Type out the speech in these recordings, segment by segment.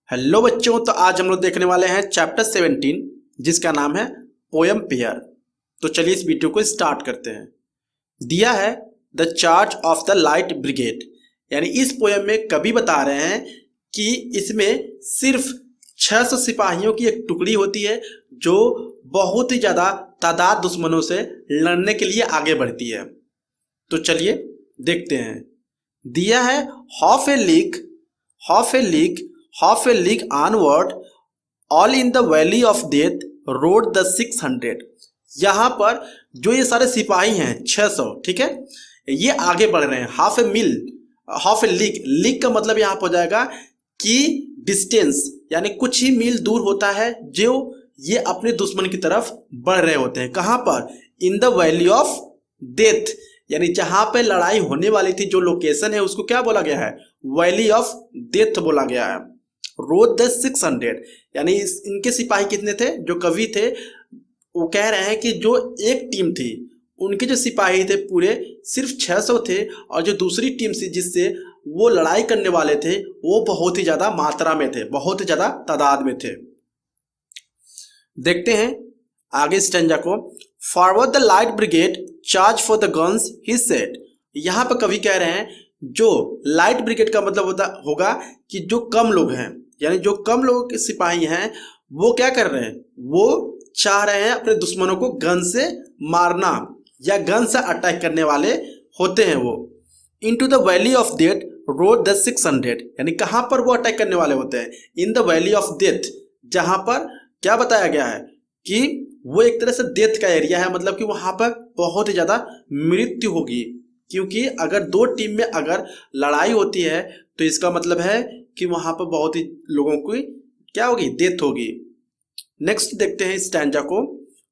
Hello बच्चों, तो आज हम लोग देखने वाले हैं चैप्टर 17 जिसका नाम है पोयम पेयर। तो चलिए इस वीडियो को स्टार्ट करते हैं। दिया है the charge of the light brigade, यानी इस पोयम में कवि बता रहे हैं कि इसमें सिर्फ 600 सिपाहियों की एक टुकड़ी होती है जो बहुत ही ज़्यादा तादाद दुश्मनों से लड़ने के लिए आगे बढ़ती है। तो चलिए देखते हैं। दिया है half A league onward, all in the valley of death rode the 600। यहाँ पर जो ये सारे सिपाही हैं 600, ठीक है, ये आगे बढ़ रहे हैं। हाफ ए लीग का मतलब यहाँ पर हो जाएगा कि डिस्टेंस, यानी कुछ ही मील दूर होता है जो ये अपने दुश्मन की तरफ बढ़ रहे होते हैं। कहाँ पर? In the valley of death, यानी जहां पे लड़ाई होने वाली थी, जो लोकेशन है उसको क्या बोला गया है? वैली ऑफ डेथ बोला गया है। रोड द 600, यानी इनके सिपाही कितने थे? जो कवि थे वो कह रहे हैं कि जो एक टीम थी उनके जो सिपाही थे पूरे सिर्फ 600 थे, और जो दूसरी टीम थी जिससे वो लड़ाई करने वाले थे वो बहुत ही ज्यादा मात्रा में थे, बहुत ही ज्यादा तादाद में थे। देखते हैं आगे स्टेंजा को। Forward the light brigade charge for the guns he said. यहाँ पर कवि कह रहे हैं जो लाइट ब्रिगेड का मतलब होगा कि जो कम लोग हैं, यानी जो कम लोगों के सिपाही हैं वो क्या कर रहे हैं? वो चाह रहे हैं अपने दुश्मनों को गन से मारना या गन से अटैक करने वाले होते हैं वो। Into the valley of death road the 600, यानी कहाँ पर वो अटैक करने वाले होते हैं? In the valley of death, जहाँ पर क्या बताया गया है कि वो एक तरह से डेथ का एरिया है, मतलब कि वहाँ पर बहुत ही ज़्यादा मृत्यु होगी। क्योंकि अगर दो टीम में अगर लड़ाई होती है तो इसका मतलब है कि वहाँ पर बहुत ही लोगों की क्या होगी? डेथ होगी। नेक्स्ट देखते हैं स्टैंजा को।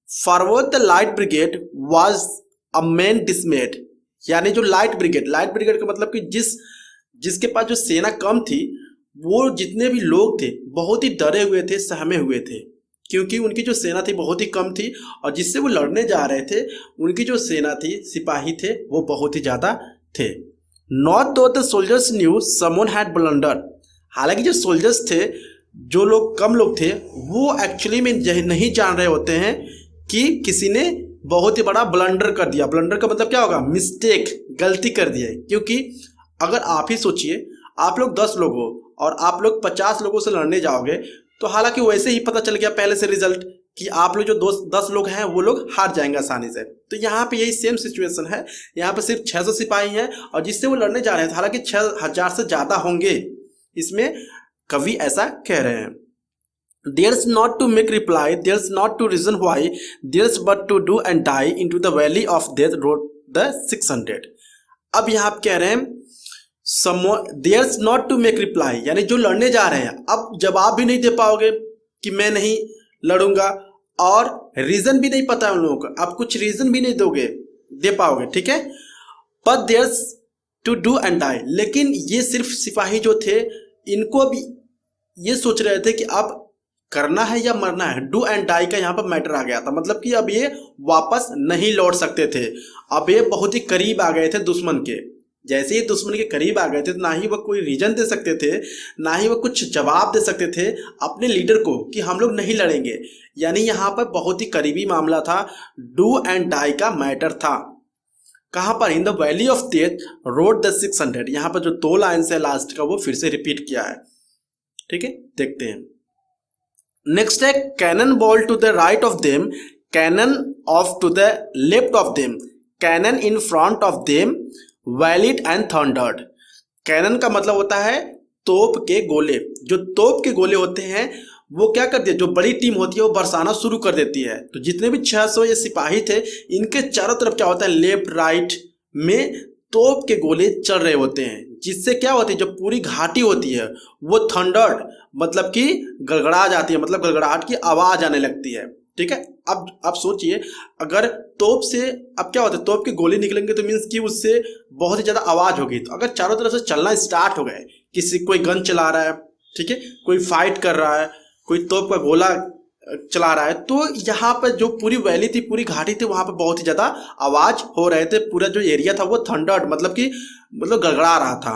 Forward the light brigade was a man डिसमेड, यानी जो लाइट ब्रिगेड का मतलब कि जिसके पास जो सेना कम थी वो जितने भी लोग थे बहुत ही डरे हुए थे, सहमे हुए थे, क्योंकि उनकी जो सेना थी बहुत ही कम थी और जिससे वो लड़ने जा रहे थे उनकी जो सेना थी, सिपाही थे, वो बहुत ही ज़्यादा थे। नॉट दो the soldiers new someone had blunder, हालांकि जो सोल्जर्स थे, जो लोग कम लोग थे, वो एक्चुअली में नहीं जान रहे होते हैं कि किसी ने बहुत ही बड़ा ब्लंडर कर दिया। ब्लंडर का मतलब क्या होगा? मिस्टेक, गलती कर दी है। क्योंकि अगर आप ही सोचिए, आप लोग 10 लोग हो और आप लोग 50 लोगों से लड़ने जाओगे, तो हालांकि वैसे ही पता चल गया पहले से रिजल्ट कि आप लोग जो 10 लोग हैं वो लोग हार जाएंगे आसानी से। तो यहाँ पे यही सेम सिचुएशन है। यहाँ पे सिर्फ 600 सिपाही हैं और जिससे वो लड़ने जा रहे हैं, हालांकि 6000 से ज़्यादा होंगे, इसमें कवि ऐसा कह रहे हैं। There's not to make reply, there's not to reason why, there's but to do and die into the valley of death road the 600। अब यहाँ आप कह रहे हैं theirs not to make reply, यानी जो लड़ने जा रहे हैं अब जवाब भी नहीं दे पाओगे कि मैं नहीं लड़ूंगा, और रीजन भी नहीं पता है उन लोगों को, आप कुछ रीजन भी नहीं दे पाओगे, ठीक है। But theirs but to do and, लेकिन ये सिर्फ सिपाही जो थे इनको भी ये सोच रहे थे कि अब करना है या मरना है। डू एंड डाई का यहाँ पर मैटर आ गया था, मतलब कि अब ये वापस नहीं लौट सकते थे। अब ये बहुत ही करीब आ गए थे दुश्मन के। जैसे ही दुश्मन के करीब आ गए थे, ना ही वह कोई रीजन दे सकते थे, ना ही वह कुछ जवाब दे सकते थे अपने लीडर को कि हम लोग नहीं लड़ेंगे। यानी यहाँ पर बहुत ही करीबी मामला था, डू एंड डाई का मैटर था। कहाँ पर? In the valley of death road the 600। यहाँ पर जो 2 लाइन्स है लास्ट का वो फिर से रिपीट किया है, ठीक है। देखते हैं नेक्स्ट है cannon ball to the right of them, cannon of to the left of them, cannon in front of them, volleyed and thundered. Cannon का मतलब होता है तोप के गोले। जो तोप के गोले होते हैं वो क्या करती है, जो बड़ी टीम होती है वो बरसाना शुरू कर देती है। तो जितने भी 600 ये सिपाही थे, इनके चारों तरफ क्या होता है, लेफ्ट राइट में तोप के गोले चल रहे होते हैं, जिससे क्या होती है, जो पूरी घाटी होती है वो थंडर्ड मतलब कि गड़गड़ा जाती है, मतलब गड़गड़ाहट की आवाज आने लगती है, ठीक है। अब आप सोचिए, अगर तोप से अब क्या होता है, तोप के गोले निकलेंगे तो मीन्स कि उससे बहुत ही ज़्यादा आवाज़ होगी। तो अगर चारों तरफ से चलना स्टार्ट हो गए, कोई गन चला रहा है, ठीक है, कोई फाइट कर रहा है, कोई तोप का गोला चला रहा है, तो यहाँ पर जो पूरी वैली थी, पूरी घाटी थी, वहाँ पर बहुत ही ज़्यादा आवाज़ हो रहे थे। पूरा जो एरिया था वो थंडर्ड मतलब गड़गड़ा रहा था।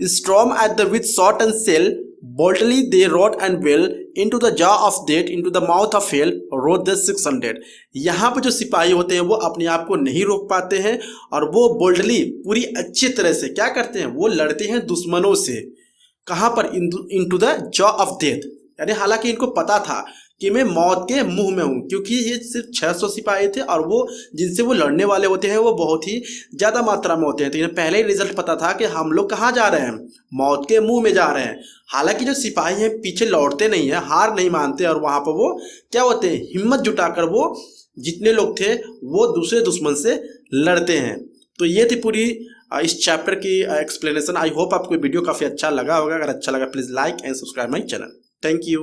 Storm at the with shot and shell boldly they rode and well into the jaw of death into the mouth of hell rode the 600। यहाँ पर जो सिपाही होते हैं वो अपने आप को नहीं रोक पाते हैं और वो बोल्डली पूरी अच्छी तरह से क्या करते हैं, वो लड़ते हैं दुश्मनों से। कहाँ पर, into the jaw of death, यानी हालांकि इनको पता था कि मैं मौत के मुंह में हूँ, क्योंकि ये सिर्फ 600 सिपाही थे और वो जिनसे वो लड़ने वाले होते हैं वो बहुत ही ज़्यादा मात्रा में होते हैं। तो इन्हें पहले ही रिजल्ट पता था कि हम लोग कहाँ जा रहे हैं, मौत के मुंह में जा रहे हैं। हालांकि जो सिपाही हैं पीछे लौटते नहीं हैं, हार नहीं मानते और वहाँ पर वो क्या होते हैं, हिम्मत जुटाकर वो जितने लोग थे वो दूसरे दुश्मन से लड़ते हैं। तो ये थी पूरी इस चैप्टर की एक्सप्लेनेशन। आई होप आपको वीडियो काफ़ी अच्छा लगा होगा। अगर अच्छा लगा please like and subscribe my channel. Thank you.